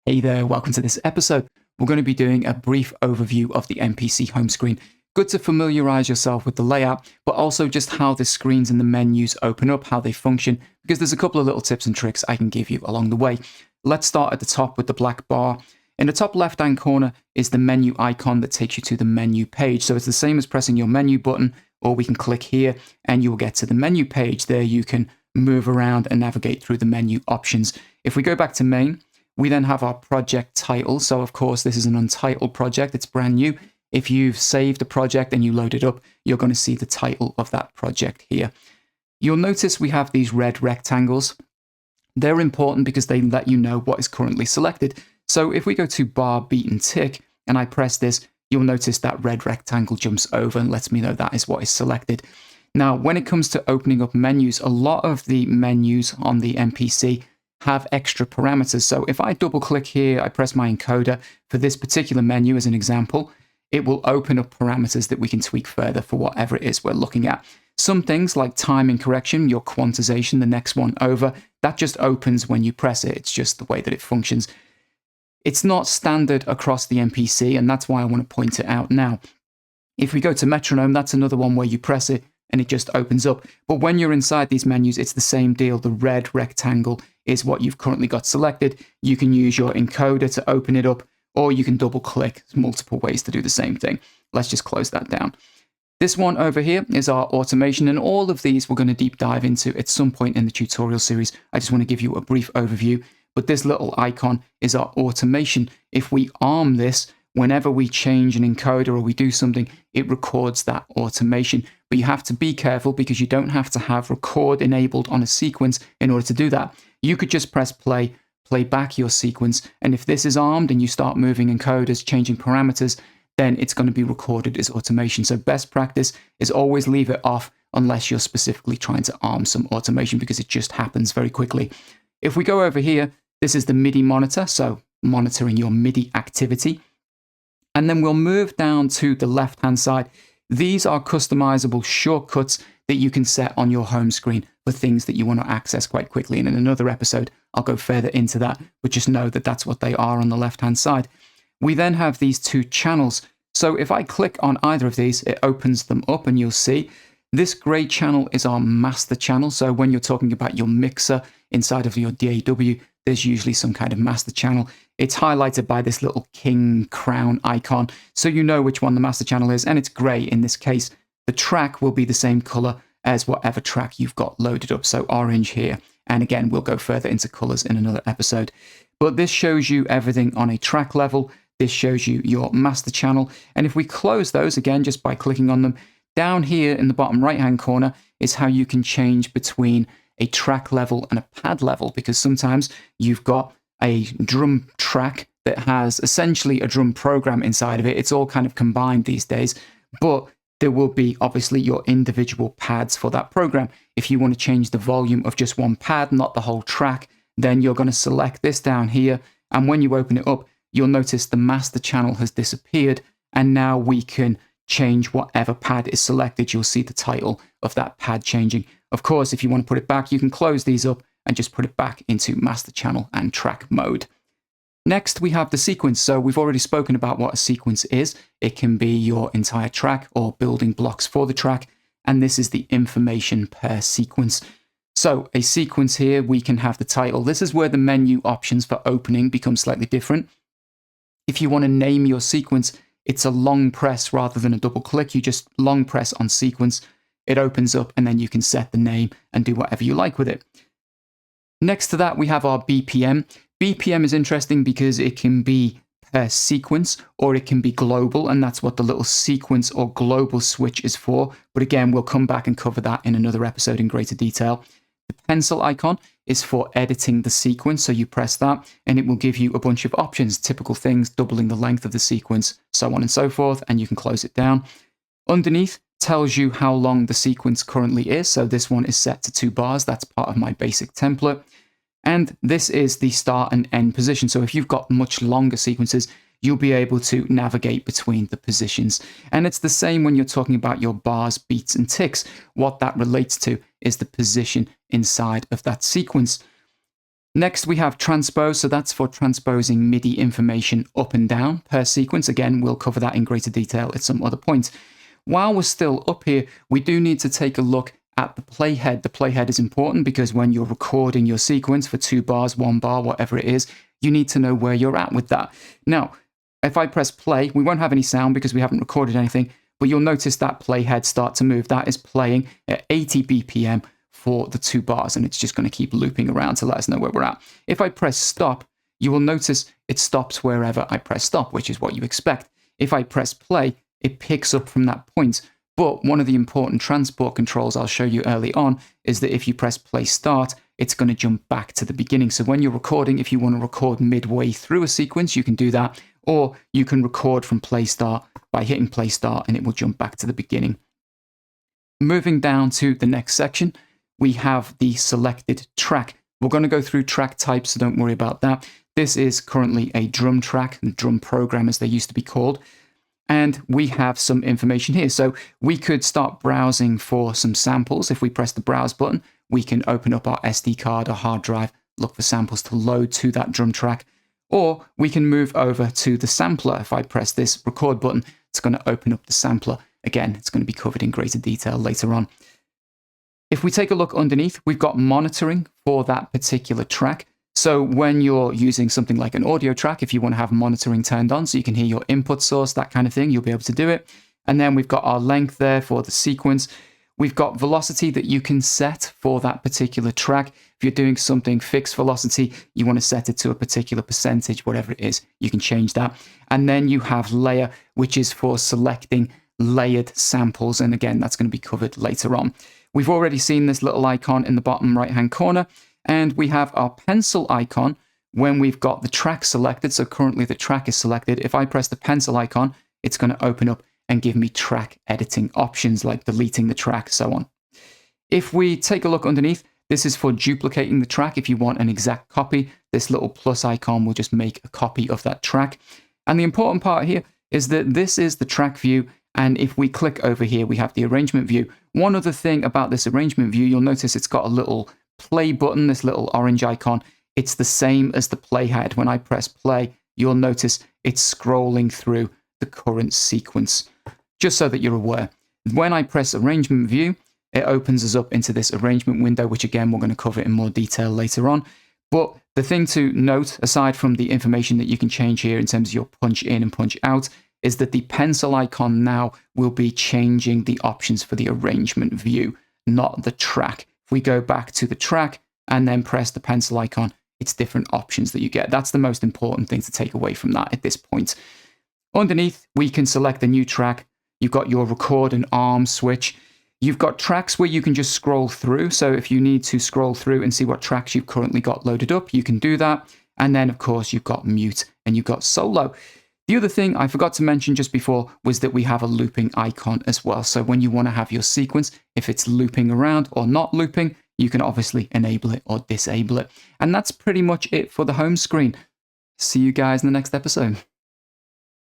Hey there, welcome to this episode. We're going to be doing a brief overview of the MPC home screen. Good to familiarize yourself with the layout, but also just how the screens and the menus open up, how they function, because there's a couple of little tips and tricks I can give you along the way. Let's start at the top with the black bar. In the top left-hand corner is the menu icon that takes you to the menu page. So it's the same as pressing your menu button, or we can click here and you'll get to the menu page. There you can move around and navigate through the menu options. If we go back to main, we then have our project title. So of course, this is an untitled project. It's brand new. If you've saved a project and you load it up, you're going to see the title of that project here. You'll notice we have these red rectangles. They're important because they let you know what is currently selected. So if we go to bar, beat, and tick, and I press this, you'll notice that red rectangle jumps over and lets me know that is what is selected. Now, when it comes to opening up menus, a lot of the menus on the MPC have extra parameters. So if I double click here, I press my encoder for this particular menu as an example, it will open up parameters that we can tweak further for whatever it is we're looking at. Some things like timing correction, your quantization, the next one over, that just opens when you press it. It's just the way that it functions. It's not standard across the MPC, and that's why I want to point it out now. If we go to metronome, that's another one where you press it and it just opens up. But when you're inside these menus, it's the same deal. The red rectangle is what you've currently got selected. You can use your encoder to open it up, or you can double click. There's multiple ways to do the same thing. Let's just close that down. This one over here is our automation, and all of these we're going to deep dive into at some point in the tutorial series. I just want to give you a brief overview, but this little icon is our automation. If we arm this, whenever we change an encoder or we do something, it records that automation. But you have to be careful because you don't have to have record enabled on a sequence in order to do that. You could just press play, play back your sequence, and if this is armed and you start moving encoders, changing parameters, then it's going to be recorded as automation. So best practice is always leave it off unless you're specifically trying to arm some automation, because it just happens very quickly. If we go over here, this is the MIDI monitor, so monitoring your MIDI activity. And then we'll move down to the left-hand side. These are customizable shortcuts that you can set on your home screen for things that you want to access quite quickly. And in another episode, I'll go further into that, but just know that that's what they are on the left-hand side. We then have these two channels. So if I click on either of these, it opens them up and you'll see this gray channel is our master channel. So when you're talking about your mixer inside of your DAW, there's usually some kind of master channel. It's highlighted by this little king crown icon, so you know which one the master channel is, and it's gray in this case. The track will be the same color as whatever track you've got loaded up, so orange here. And again, we'll go further into colors in another episode. But this shows you everything on a track level. This shows you your master channel. And if we close those, again, just by clicking on them, down here in the bottom right-hand corner is how you can change between a track level and a pad level, because sometimes you've got a drum track that has essentially a drum program inside of it. It's all kind of combined these days, but there will be obviously your individual pads for that program. If you want to change the volume of just one pad, not the whole track, then you're going to select this down here. And when you open it up, you'll notice the master channel has disappeared. And now we can change whatever pad is selected. You'll see the title of that pad changing. Of course, if you want to put it back, you can close these up and just put it back into master channel and track mode. Next, we have the sequence. So we've already spoken about what a sequence is. It can be your entire track or building blocks for the track. And this is the information per sequence. So a sequence here, we can have the title. This is where the menu options for opening become slightly different. If you want to name your sequence, it's a long press rather than a double click. You just long press on sequence. It opens up and then you can set the name and do whatever you like with it. Next to that, we have our BPM. BPM is interesting because it can be per sequence or it can be global, and that's what the little sequence or global switch is for. But again, we'll come back and cover that in another episode in greater detail. The pencil icon is for editing the sequence, so you press that and it will give you a bunch of options, typical things, doubling the length of the sequence, so on and so forth, and you can close it down. Underneath tells you how long the sequence currently is, so this one is set to 2 bars. That's part of my basic template. And this is the start and end position. So if you've got much longer sequences, you'll be able to navigate between the positions. And it's the same when you're talking about your bars, beats, and ticks. What that relates to is the position inside of that sequence. Next, we have transpose. So that's for transposing MIDI information up and down per sequence. Again, we'll cover that in greater detail at some other point. While we're still up here, we do need to take a look at the playhead. The playhead is important because when you're recording your sequence for 2 bars, 1 bar, whatever it is, you need to know where you're at with that. Now, if I press play, we won't have any sound because we haven't recorded anything, but you'll notice that playhead start to move. That is playing at 80 BPM for the 2 bars, and it's just going to keep looping around to let us know where we're at. If I press stop, you will notice it stops wherever I press stop, which is what you expect. If I press play, it picks up from that point. But one of the important transport controls I'll show you early on is that if you press play start, it's going to jump back to the beginning. So when you're recording, if you want to record midway through a sequence, you can do that. Or you can record from play start by hitting play start and it will jump back to the beginning. Moving down to the next section, we have the selected track. We're going to go through track types, so don't worry about that. This is currently a drum track, drum program as they used to be called. And we have some information here. So we could start browsing for some samples. If we press the browse button, we can open up our SD card or hard drive, look for samples to load to that drum track. Or we can move over to the sampler. If I press this record button, it's going to open up the sampler. Again, it's going to be covered in greater detail later on. If we take a look underneath, we've got monitoring for that particular track. So when you're using something like an audio track, if you want to have monitoring turned on so you can hear your input source, that kind of thing, you'll be able to do it. And then we've got our length there for the sequence. We've got velocity that you can set for that particular track. If you're doing something fixed velocity, you want to set it to a particular percentage, whatever it is, you can change that. And then you have layer, which is for selecting layered samples. And again, that's going to be covered later on. We've already seen this little icon in the bottom right-hand corner. And we have our pencil icon when we've got the track selected. So currently the track is selected. If I press the pencil icon, it's going to open up and give me track editing options like deleting the track, so on. If we take a look underneath, this is for duplicating the track. If you want an exact copy, this little plus icon will just make a copy of that track. And the important part here is that this is the track view. And if we click over here, we have the arrangement view. One other thing about this arrangement view, you'll notice it's got a little play button, this little orange icon. It's the same as the playhead. When I press play, you'll notice it's scrolling through the current sequence, just so that you're aware. When I press arrangement view, it opens us up into this arrangement window, which again, we're going to cover in more detail later on. But the thing to note, aside from the information that you can change here in terms of your punch in and punch out, is that the pencil icon now will be changing the options for the arrangement view, not the track. If we go back to the track and then press the pencil icon, it's different options that you get. That's the most important thing to take away from that at this point. Underneath, we can select a new track. You've got your record and arm switch. You've got tracks where you can just scroll through. So if you need to scroll through and see what tracks you've currently got loaded up, you can do that. And then, of course, you've got mute and you've got solo. The other thing I forgot to mention just before was that we have a looping icon as well. So when you want to have your sequence, if it's looping around or not looping, you can obviously enable it or disable it. And that's pretty much it for the home screen. See you guys in the next episode.